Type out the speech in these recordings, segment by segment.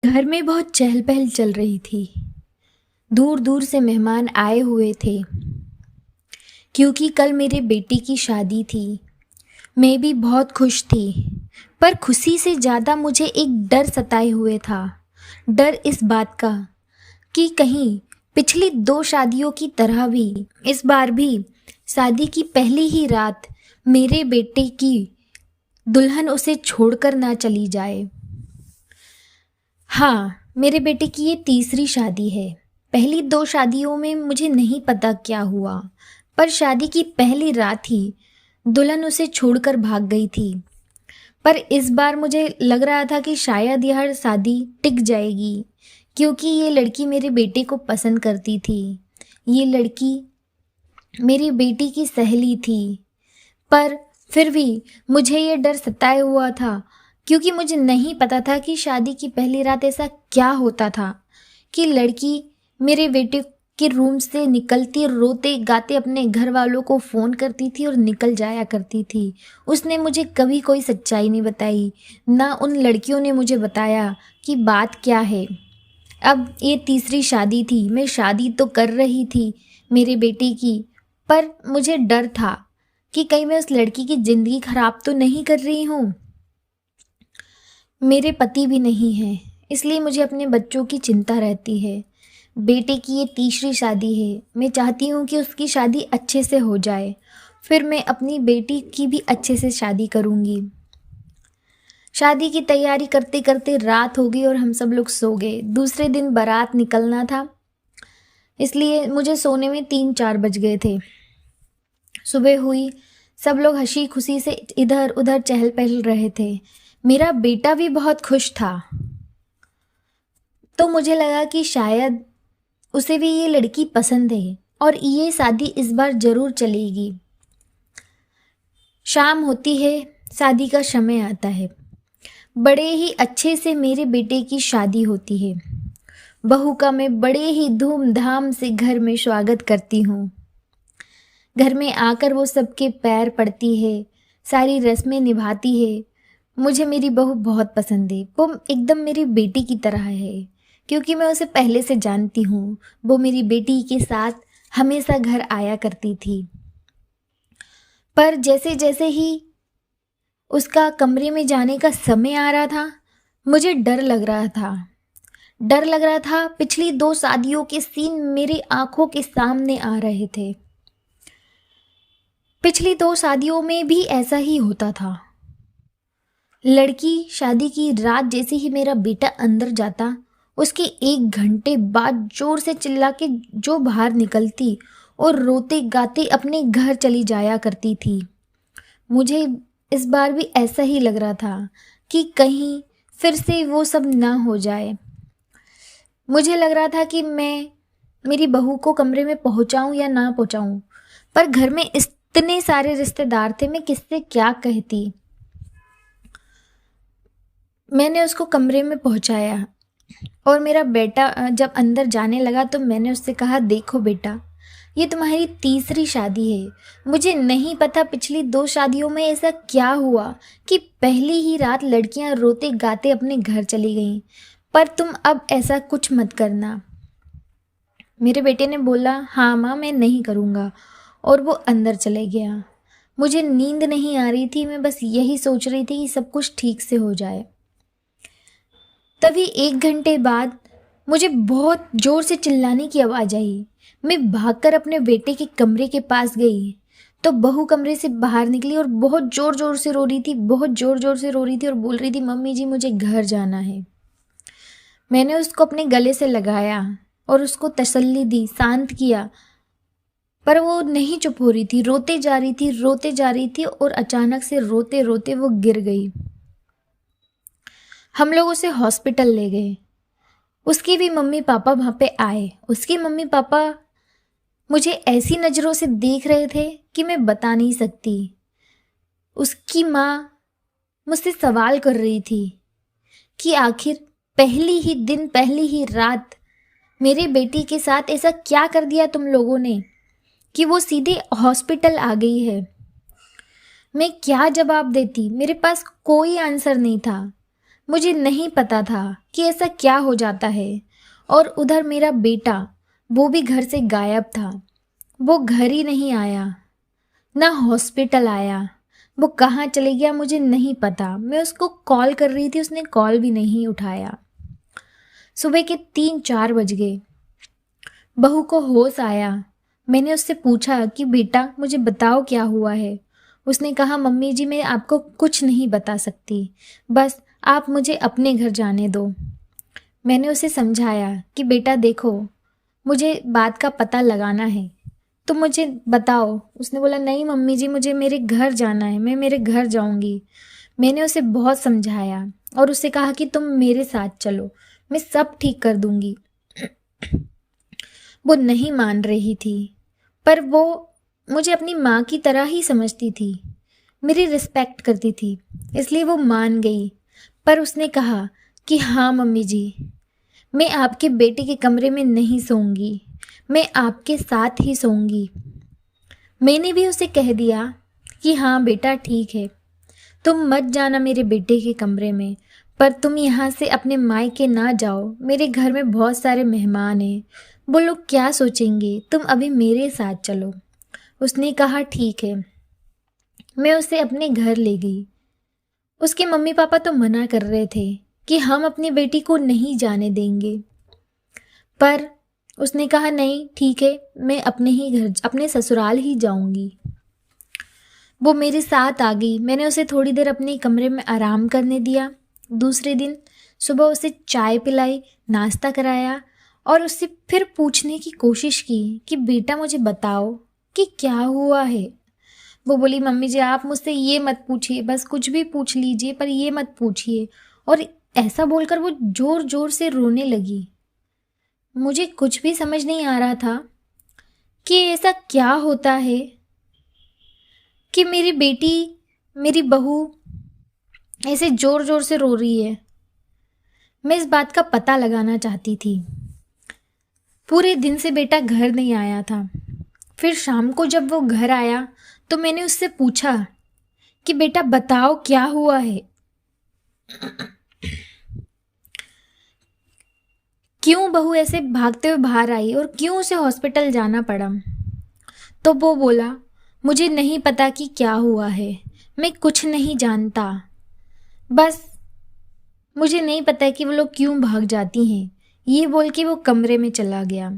घर में बहुत चहल पहल चल रही थी। दूर दूर से मेहमान आए हुए थे क्योंकि कल मेरे बेटे की शादी थी। मैं भी बहुत खुश थी, पर खुशी से ज़्यादा मुझे एक डर सताए हुए था। डर इस बात का कि कहीं पिछली दो शादियों की तरह भी इस बार भी शादी की पहली ही रात मेरे बेटे की दुल्हन उसे छोड़कर ना चली जाए। हाँ, मेरे बेटे की ये तीसरी शादी है। पहली दो शादियों में मुझे नहीं पता क्या हुआ, पर शादी की पहली रात ही दुल्हन उसे छोड़कर भाग गई थी। पर इस बार मुझे लग रहा था कि शायद यह शादी टिक जाएगी, क्योंकि ये लड़की मेरे बेटे को पसंद करती थी। ये लड़की मेरी बेटी की सहेली थी। पर फिर भी मुझे ये डर सताए हुआ था, क्योंकि मुझे नहीं पता था कि शादी की पहली रात ऐसा क्या होता था कि लड़की मेरे बेटे के रूम से निकलती रोते गाते अपने घर वालों को फ़ोन करती थी और निकल जाया करती थी। उसने मुझे कभी कोई सच्चाई नहीं बताई, ना उन लड़कियों ने मुझे बताया कि बात क्या है। अब ये तीसरी शादी थी, मैं शादी तो कर रही थी मेरे बेटे की, पर मुझे डर था कि कहीं मैं उस लड़की की ज़िंदगी ख़राब तो नहीं कर रही हूँ। मेरे पति भी नहीं हैं, इसलिए मुझे अपने बच्चों की चिंता रहती है। बेटे की ये तीसरी शादी है, मैं चाहती हूँ कि उसकी शादी अच्छे से हो जाए, फिर मैं अपनी बेटी की भी अच्छे से शादी करूँगी। शादी की तैयारी करते करते रात हो गई और हम सब लोग सो गए। दूसरे दिन बारात निकलना था, इसलिए मुझे सोने में 3-4 बज गए थे। सुबह हुई, सब लोग हंसी खुशी से इधर उधर चहल पहल रहे थे। मेरा बेटा भी बहुत खुश था, तो मुझे लगा कि शायद उसे भी ये लड़की पसंद है और ये शादी इस बार ज़रूर चलेगी। शाम होती है, शादी का समय आता है। बड़े ही अच्छे से मेरे बेटे की शादी होती है। बहू का मैं बड़े ही धूमधाम से घर में स्वागत करती हूँ। घर में आकर वो सबके पैर पड़ती है, सारी रस्में निभाती है। मुझे मेरी बहू बहुत पसंद है। वो एकदम मेरी बेटी की तरह है, क्योंकि मैं उसे पहले से जानती हूँ। वो मेरी बेटी के साथ हमेशा घर आया करती थी। पर जैसे जैसे ही उसका कमरे में जाने का समय आ रहा था, मुझे डर लग रहा था। डर लग रहा था, पिछली दो शादियों के सीन मेरी आंखों के सामने आ रहे थे। पिछली दो शादियों में भी ऐसा ही होता था। लड़की शादी की रात जैसे ही मेरा बेटा अंदर जाता, उसके 1 घंटे बाद जोर से चिल्ला के जो बाहर निकलती और रोते गाते अपने घर चली जाया करती थी। मुझे इस बार भी ऐसा ही लग रहा था कि कहीं फिर से वो सब ना हो जाए। मुझे लग रहा था कि मैं मेरी बहू को कमरे में पहुंचाऊं या ना पहुंचाऊं, पर घर में इतने सारे रिश्तेदार थे, मैं किससे क्या कहती। मैंने उसको कमरे में पहुंचाया और मेरा बेटा जब अंदर जाने लगा तो मैंने उससे कहा, देखो बेटा, ये तुम्हारी तीसरी शादी है। मुझे नहीं पता पिछली दो शादियों में ऐसा क्या हुआ कि पहली ही रात लड़कियां रोते गाते अपने घर चली गईं, पर तुम अब ऐसा कुछ मत करना। मेरे बेटे ने बोला, हाँ माँ, मैं नहीं करूँगा, और वो अंदर चले गया। मुझे नींद नहीं आ रही थी, मैं बस यही सोच रही थी कि सब कुछ ठीक से हो जाए। तभी 1 घंटे बाद मुझे बहुत ज़ोर से चिल्लाने की आवाज़ आई। मैं भागकर अपने बेटे के कमरे के पास गई तो बहू कमरे से बाहर निकली और बहुत ज़ोर ज़ोर से रो रही थी, बहुत ज़ोर ज़ोर से रो रही थी और बोल रही थी, मम्मी जी मुझे घर जाना है। मैंने उसको अपने गले से लगाया और उसको तसल्ली दी, शांत किया, पर वो नहीं चुप हो रही थी, रोते जा रही थी, रोते जा रही थी और अचानक से रोते रोते वो गिर गई। हम लोग उसे हॉस्पिटल ले गए। उसके भी मम्मी पापा वहाँ पे आए। उसके मम्मी पापा मुझे ऐसी नज़रों से देख रहे थे कि मैं बता नहीं सकती। उसकी माँ मुझसे सवाल कर रही थी कि आखिर पहली ही दिन पहली ही रात मेरे बेटी के साथ ऐसा क्या कर दिया तुम लोगों ने कि वो सीधे हॉस्पिटल आ गई है। मैं क्या जवाब देती, मेरे पास कोई आंसर नहीं था। मुझे नहीं पता था कि ऐसा क्या हो जाता है। और उधर मेरा बेटा, वो भी घर से गायब था। वो घर ही नहीं आया, ना हॉस्पिटल आया। वो कहाँ चले गया मुझे नहीं पता। मैं उसको कॉल कर रही थी, उसने कॉल भी नहीं उठाया। सुबह के 3-4 बज गए। बहू को होश आया। मैंने उससे पूछा कि बेटा मुझे बताओ क्या हुआ है। उसने कहा मम्मी जी मैं आपको कुछ नहीं बता सकती, बस आप मुझे अपने घर जाने दो। मैंने उसे समझाया कि बेटा देखो, मुझे बात का पता लगाना है, तो मुझे बताओ। उसने बोला नहीं मम्मी जी मुझे मेरे घर जाना है, मैं मेरे घर जाऊंगी। मैंने उसे बहुत समझाया और उससे कहा कि तुम मेरे साथ चलो, मैं सब ठीक कर दूंगी। वो नहीं मान रही थी, पर वो मुझे अपनी माँ की तरह ही समझती थी, मेरी रिस्पेक्ट करती थी, इसलिए वो मान गई। पर उसने कहा कि हाँ मम्मी जी, मैं आपके बेटे के कमरे में नहीं सोऊंगी, मैं आपके साथ ही सोऊंगी। मैंने भी उसे कह दिया कि हाँ बेटा ठीक है, तुम मत जाना मेरे बेटे के कमरे में, पर तुम यहाँ से अपने मायके ना जाओ। मेरे घर में बहुत सारे मेहमान हैं, वो लोग क्या सोचेंगे, तुम अभी मेरे साथ चलो। उसने कहा ठीक है। मैं उसे अपने घर ले गई। उसके मम्मी पापा तो मना कर रहे थे कि हम अपनी बेटी को नहीं जाने देंगे, पर उसने कहा नहीं ठीक है, मैं अपने ही घर, अपने ससुराल ही जाऊंगी। वो मेरे साथ आ गई। मैंने उसे थोड़ी देर अपने कमरे में आराम करने दिया। दूसरे दिन सुबह उसे चाय पिलाई, नाश्ता कराया और उससे फिर पूछने की कोशिश की कि बेटा मुझे बताओ कि क्या हुआ है। वो बोली मम्मी जी आप मुझसे ये मत पूछिए, बस कुछ भी पूछ लीजिए पर ये मत पूछिए। और ऐसा बोलकर वो जोर जोर से रोने लगी। मुझे कुछ भी समझ नहीं आ रहा था कि ऐसा क्या होता है कि मेरी बेटी, मेरी बहू ऐसे जोर जोर से रो रही है। मैं इस बात का पता लगाना चाहती थी। पूरे दिन से बेटा घर नहीं आया था। फिर शाम को जब वो घर आया तो मैंने उससे पूछा कि बेटा बताओ क्या हुआ है, क्यों बहू ऐसे भागते हुए बाहर आई और क्यों उसे हॉस्पिटल जाना पड़ा। तो वो बोला मुझे नहीं पता कि क्या हुआ है, मैं कुछ नहीं जानता, बस मुझे नहीं पता कि वो लोग क्यों भाग जाती हैं। ये बोल के वो कमरे में चला गया।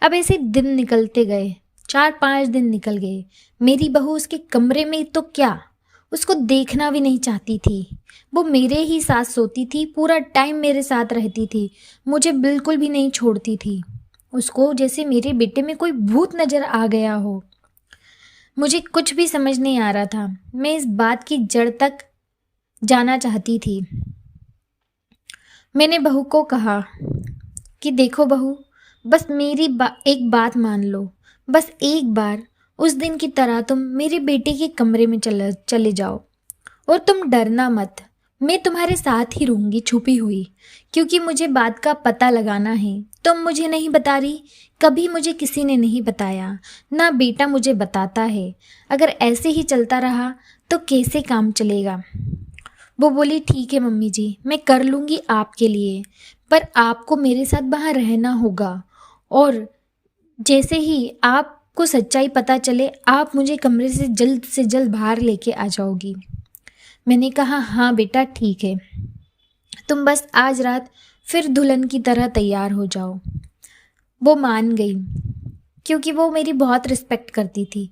अब ऐसे दिन निकलते गए, 4-5 दिन निकल गए। मेरी बहू उसके कमरे में तो क्या, उसको देखना भी नहीं चाहती थी। वो मेरे ही साथ सोती थी, पूरा टाइम मेरे साथ रहती थी, मुझे बिल्कुल भी नहीं छोड़ती थी। उसको जैसे मेरे बेटे में कोई भूत नज़र आ गया हो। मुझे कुछ भी समझ नहीं आ रहा था। मैं इस बात की जड़ तक जाना चाहती थी। मैंने बहू को कहा कि देखो बहू, बस मेरी एक बात मान लो, बस एक बार उस दिन की तरह तुम मेरे बेटे के कमरे में चले जाओ और तुम डरना मत। मैं तुम्हारे साथ ही रहूँगी छुपी हुई, क्योंकि मुझे बात का पता लगाना है। तुम मुझे नहीं बता रही, कभी मुझे किसी ने नहीं बताया, ना बेटा मुझे बताता है। अगर ऐसे ही चलता रहा तो कैसे काम चलेगा। वो बोली ठीक है मम्मी जी, मैं कर लूँगी आपके लिए, पर आपको मेरे साथ वहाँ रहना होगा और जैसे ही आपको सच्चाई पता चले आप मुझे कमरे से जल्द बाहर लेके आ जाओगी। मैंने कहा हाँ बेटा ठीक है, तुम बस आज रात फिर दुल्हन की तरह तैयार हो जाओ। वो मान गई, क्योंकि वो मेरी बहुत रिस्पेक्ट करती थी।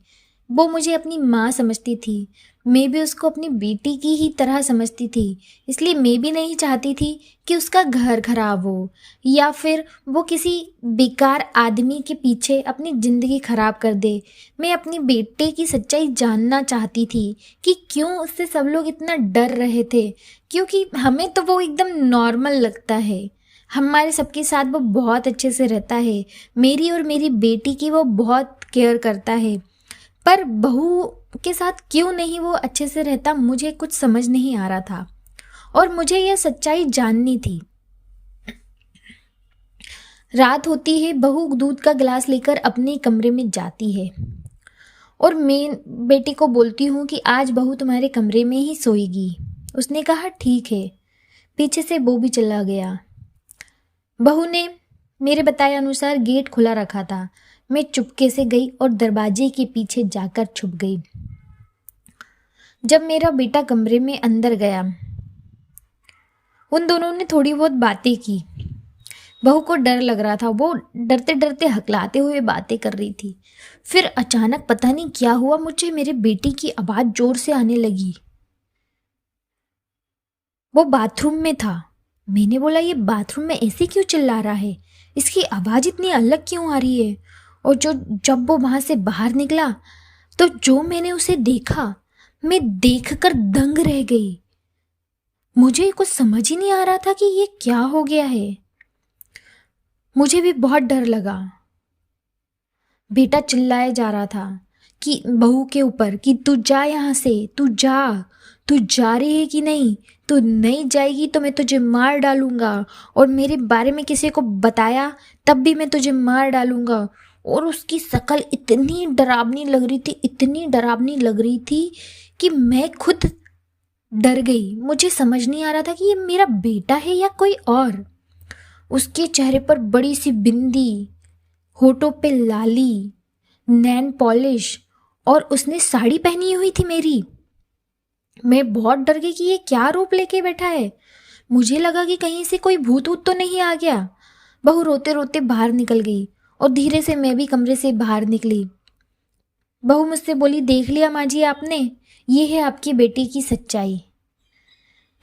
वो मुझे अपनी माँ समझती थी, मैं भी उसको अपनी बेटी की ही तरह समझती थी। इसलिए मैं भी नहीं चाहती थी कि उसका घर खराब हो या फिर वो किसी बेकार आदमी के पीछे अपनी ज़िंदगी खराब कर दे। मैं अपनी बेटे की सच्चाई जानना चाहती थी कि क्यों उससे सब लोग इतना डर रहे थे, क्योंकि हमें तो वो एकदम नॉर्मल लगता है। हमारे सबके साथ वो बहुत अच्छे से रहता है, मेरी और मेरी बेटी की वो बहुत केयर करता है, पर बहू के साथ क्यों नहीं वो अच्छे से रहता, मुझे कुछ समझ नहीं आ रहा था और मुझे यह सच्चाई जाननी थी। रात होती है, बहू दूध का गिलास लेकर अपने कमरे में जाती है और मैं बेटी को बोलती हूँ कि आज बहू तुम्हारे कमरे में ही सोएगी। उसने कहा ठीक है। पीछे से वो भी चला गया। बहू ने मेरे बताए अनुसार गेट खुला रखा था। मैं चुपके से गई और दरवाजे के पीछे जाकर छुप गई। जब मेरा बेटा कमरे में अंदर गया, उन दोनों ने थोड़ी बहुत बातें की। बहू को डर लग रहा था, वो डरते डरते हकलाते हुए बातें कर रही थी। फिर अचानक पता नहीं क्या हुआ, मुझे मेरे बेटे की आवाज़ जोर से आने लगी। वो बाथरूम में था। मैंने बोला, ये बाथरूम में ऐसे क्यों चिल्ला रहा है, इसकी आवाज़ इतनी अलग क्यों आ रही है। और जब वो वहाँ से बाहर निकला तो जो मैंने उसे देखा, मैं देखकर दंग रह गई। मुझे कुछ समझ ही नहीं आ रहा था कि ये क्या हो गया है। मुझे भी बहुत डर लगा। बेटा चिल्लाया जा रहा था कि बहू के ऊपर कि तू जा यहाँ से, तू जा रही है कि नहीं, तू नहीं जाएगी तो मैं तुझे मार डालूंगा, और मेरे बारे में किसी को बताया तब भी मैं तुझे मार डालूंगा। और उसकी शक्ल इतनी डरावनी लग रही थी, इतनी डरावनी लग रही थी कि मैं खुद डर गई। मुझे समझ नहीं आ रहा था कि ये मेरा बेटा है या कोई और। उसके चेहरे पर बड़ी सी बिंदी, होठों पे लाली, नैन पॉलिश, और उसने साड़ी पहनी हुई थी मेरी। मैं बहुत डर गई कि ये क्या रूप लेके बैठा है। मुझे लगा कि कहीं से कोई भूत ऊत तो नहीं आ गया। बहू रोते रोते बाहर निकल गई और धीरे से मैं भी कमरे से बाहर निकली। बहू मुझसे बोली, देख लिया माँ जी आपने, ये है आपकी बेटी की सच्चाई।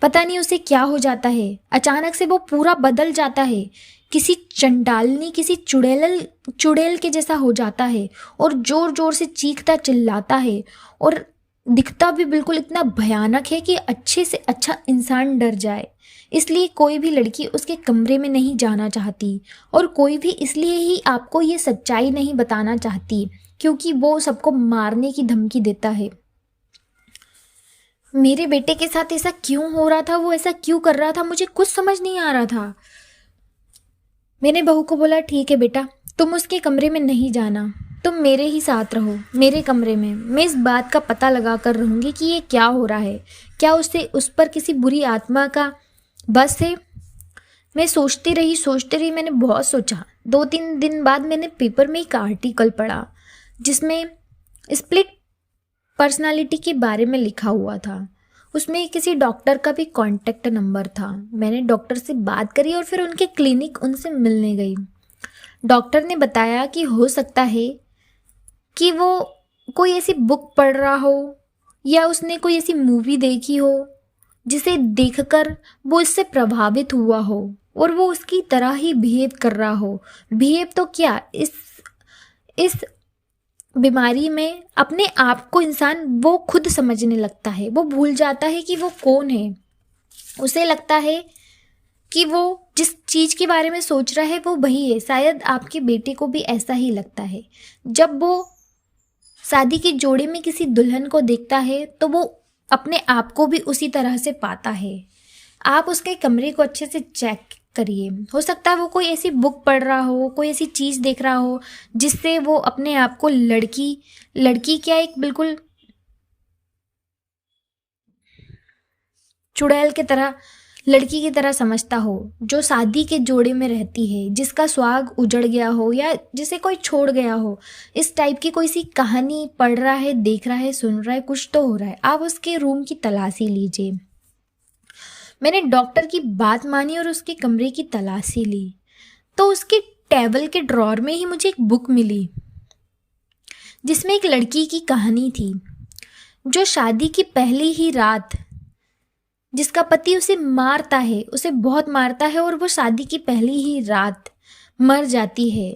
पता नहीं उसे क्या हो जाता है, अचानक से वो पूरा बदल जाता है, किसी चंडालनी, किसी चुड़ैल के जैसा हो जाता है, और जोर जोर से चीखता चिल्लाता है, और दिखता भी बिल्कुल इतना भयानक है कि अच्छे से अच्छा इंसान डर जाए। इसलिए कोई भी लड़की उसके कमरे में नहीं जाना चाहती, और कोई भी इसलिए ही आपको ये सच्चाई नहीं बताना चाहती क्योंकि वो सबको मारने की धमकी देता है। मेरे बेटे के साथ ऐसा क्यों हो रहा था, वो ऐसा क्यों कर रहा था, मुझे कुछ समझ नहीं आ रहा था। मैंने बहू को बोला, ठीक है बेटा, तुम उसके कमरे में नहीं जाना, तुम मेरे ही साथ रहो, मेरे कमरे में। मैं इस बात का पता लगा कर रहूँगी कि ये क्या हो रहा है, क्या उस पर किसी बुरी आत्मा का बस है। मैं सोचती रही, मैंने बहुत सोचा। 2-3 दिन बाद मैंने पेपर में एक आर्टिकल पढ़ा जिसमें स्प्लिट पर्सनालिटी के बारे में लिखा हुआ था। उसमें किसी डॉक्टर का भी कॉन्टैक्ट नंबर था। मैंने डॉक्टर से बात करी और फिर उनके क्लिनिक उनसे मिलने गई। डॉक्टर ने बताया कि हो सकता है कि वो कोई ऐसी बुक पढ़ रहा हो या उसने कोई ऐसी मूवी देखी हो जिसे देखकर वो इससे प्रभावित हुआ हो और वो उसकी तरह ही बिहेव कर रहा हो। बिहेव तो क्या, इस बीमारी में अपने आप को इंसान वो खुद समझने लगता है, वो भूल जाता है कि वो कौन है। उसे लगता है कि वो जिस चीज़ के बारे में सोच रहा है वो वही है। शायद आपके बेटे को भी ऐसा ही लगता है। जब वो शादी के जोड़े में किसी दुल्हन को देखता है तो वो अपने आप को भी उसी तरह से पाता है। आप उसके कमरे को अच्छे से चेक करिए, हो सकता है वो कोई ऐसी बुक पढ़ रहा हो, कोई ऐसी चीज़ देख रहा हो जिससे वो अपने आप को लड़की क्या, एक बिल्कुल चुड़ैल की तरह, लड़की की तरह समझता हो, जो शादी के जोड़े में रहती है, जिसका सुहाग उजड़ गया हो या जिसे कोई छोड़ गया हो। इस टाइप की कोई सी कहानी पढ़ रहा है, देख रहा है, सुन रहा है, कुछ तो हो रहा है। आप उसके रूम की तलाशी लीजिए। मैंने डॉक्टर की बात मानी और उसके कमरे की तलाशी ली तो उसके टेबल के ड्रॉर में ही मुझे एक बुक मिली जिसमें एक लड़की की कहानी थी जो शादी की पहली ही रात, जिसका पति उसे मारता है, उसे बहुत मारता है, और वो शादी की पहली ही रात मर जाती है।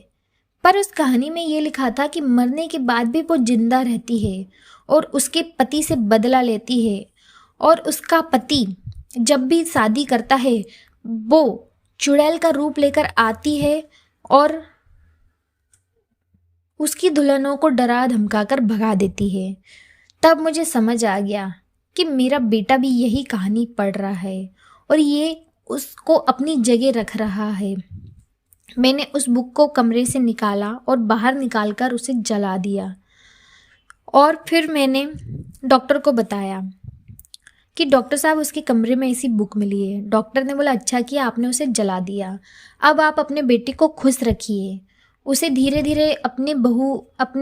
पर उस कहानी में ये लिखा था कि मरने के बाद भी वो जिंदा रहती है और उसके पति से बदला लेती है, और उसका पति जब भी शादी करता है वो चुड़ैल का रूप लेकर आती है और उसकी दुल्हनों को डरा धमका कर भगा देती है। तब मुझे समझ आ गया कि मेरा बेटा भी यही कहानी पढ़ रहा है और ये उसको अपनी जगह रख रहा है। मैंने उस बुक को कमरे से निकाला और बाहर निकालकर उसे जला दिया, और फिर मैंने डॉक्टर को बताया कि डॉक्टर साहब उसके कमरे में ऐसी बुक मिली है। डॉक्टर ने बोला अच्छा किया आपने उसे जला दिया, अब आप अपने बेटे को खुश रखिए, उसे धीरे धीरे अपने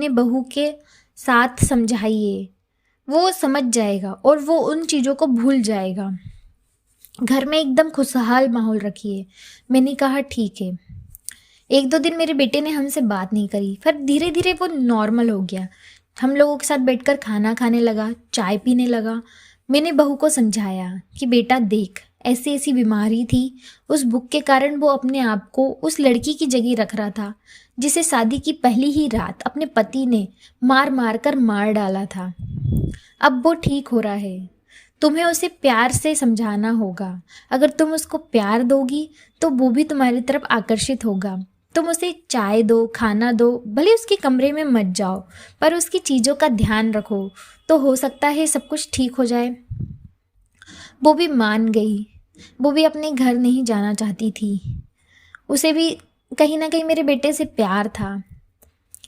बहू के साथ समझाइए, वो समझ जाएगा और वो उन चीज़ों को भूल जाएगा। घर में एकदम खुशहाल माहौल रखिए। मैंने कहा ठीक है। 1-2 दिन मेरे बेटे ने हमसे बात नहीं करी, फिर धीरे धीरे वो नॉर्मल हो गया। हम लोगों के साथ बैठकर खाना खाने लगा, चाय पीने लगा। मैंने बहू को समझाया कि बेटा देख, ऐसी ऐसी बीमारी थी, उस बुक के कारण वो अपने आप को उस लड़की की जगह रख रहा था जिसे शादी की पहली ही रात अपने पति ने मार मार कर मार डाला था। अब वो ठीक हो रहा है, तुम्हें उसे प्यार से समझाना होगा। अगर तुम उसको प्यार दोगी तो वो भी तुम्हारी तरफ आकर्षित होगा। तुम उसे चाय दो, खाना दो, भले उसके कमरे में मत जाओ, पर उसकी चीज़ों का ध्यान रखो, तो हो सकता है सब कुछ ठीक हो जाए। वो भी मान गई। वो भी अपने घर नहीं जाना चाहती थी। उसे भी कहीं ना कहीं मेरे बेटे से प्यार था,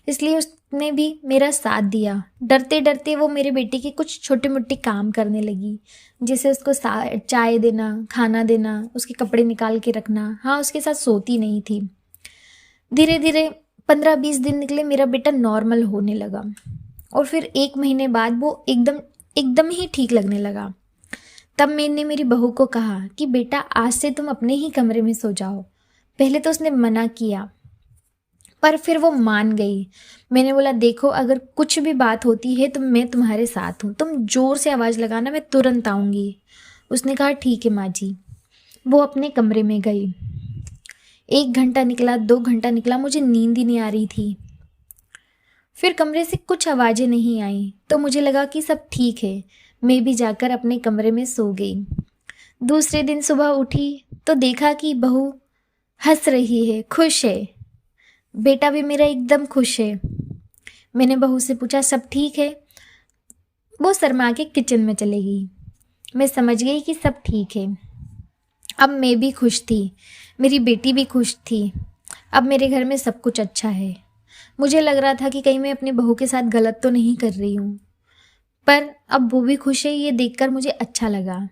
इसलिए उसने भी मेरा साथ दिया। डरते डरते वो मेरे बेटे के कुछ छोटे मोटे काम करने लगी, जैसे उसको चाय देना, खाना देना, उसके कपड़े निकाल के रखना। हाँ, उसके साथ सोती नहीं थी। धीरे धीरे 15-20 दिन निकले, मेरा बेटा नॉर्मल होने लगा और फिर 1 महीने बाद वो एकदम ही ठीक लगने लगा। तब मैंने मेरी बहू को कहा कि बेटा आज से तुम अपने ही कमरे में सो जाओ। पहले तो उसने मना किया, पर फिर वो मान गई। मैंने बोला देखो, अगर कुछ भी बात होती है तो मैं तुम्हारे साथ हूँ, तुम ज़ोर से आवाज़ लगाना, मैं तुरंत आऊँगी। उसने कहा ठीक है माँ जी। वो अपने कमरे में गई। 1 घंटा निकला, 2 घंटा निकला, मुझे नींद ही नहीं आ रही थी। फिर कमरे से कुछ आवाज़ें नहीं आई तो मुझे लगा कि सब ठीक है। मैं भी जाकर अपने कमरे में सो गई। दूसरे दिन सुबह उठी तो देखा कि बहू हंस रही है, खुश है। बेटा भी मेरा एकदम खुश है। मैंने बहू से पूछा सब ठीक है? वो शर्मा के किचन में चली गई। मैं समझ गई कि सब ठीक है। अब मैं भी खुश थी, मेरी बेटी भी खुश थी। अब मेरे घर में सब कुछ अच्छा है। मुझे लग रहा था कि कहीं मैं अपनी बहू के साथ गलत तो नहीं कर रही हूँ, पर अब वो भी खुश है, ये देखकर मुझे अच्छा लगा।